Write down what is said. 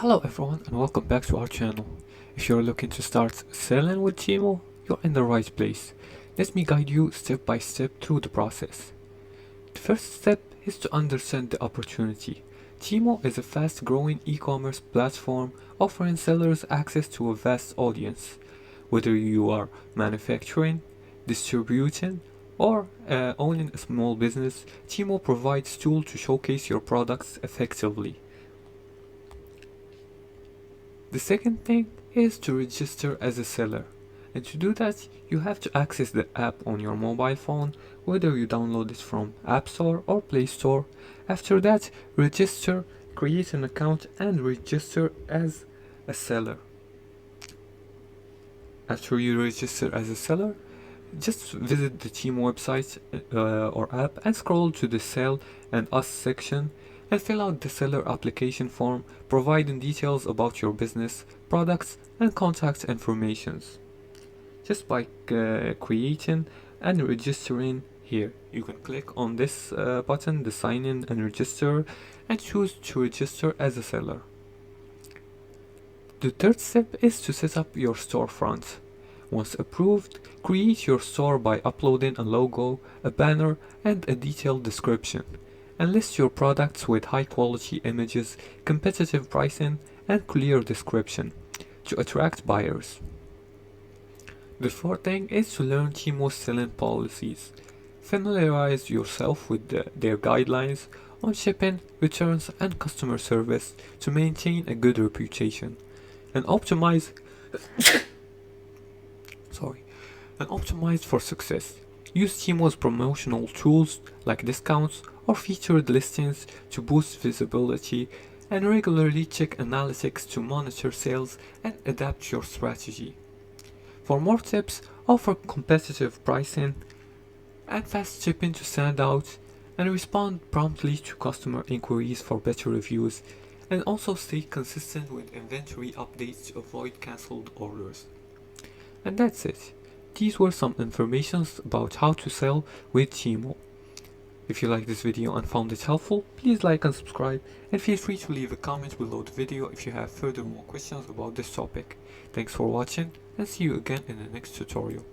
Hello everyone and welcome back to our channel. If you're looking to start selling with Temu, you're in the right place. Let me guide you step by step through the process. The first step is to understand the opportunity. Temu is a fast-growing e-commerce platform offering sellers access to a vast audience. Whether you are manufacturing, distributing, or owning a small business, Temu provides tools to showcase your products effectively. The second thing is to register as a seller. And to do that, you have to access the app on your mobile phone, whether you download it from App Store or Play Store. After that, register, create an account and register as a seller. After you register as a seller, just visit the team website or app and scroll to the Sell and Us section and fill out the seller application form providing details about your business, products and contact informations. Just by creating and registering here, you can click on this button, the sign in and register, and choose to register as a seller. The third step is to set up your storefront. Once approved, create your store by uploading a logo, a banner, and a detailed description, and list your products with high-quality images, competitive pricing, and clear description to attract buyers. The fourth thing is to learn Temu's selling policies. Familiarize yourself with their guidelines on shipping, returns, and customer service to maintain a good reputation, and optimize for success. Use Temu's promotional tools like discounts or featured listings to boost visibility, and regularly check analytics to monitor sales and adapt your strategy. For more tips, offer competitive pricing and fast shipping to stand out, and respond promptly to customer inquiries for better reviews, and also stay consistent with inventory updates to avoid cancelled orders. And that's it. These were some informations about how to sell with Temu. If you liked this video and found it helpful, please like and subscribe, and feel free to leave a comment below the video if you have further more questions about this topic. Thanks for watching, and see you again in the next tutorial.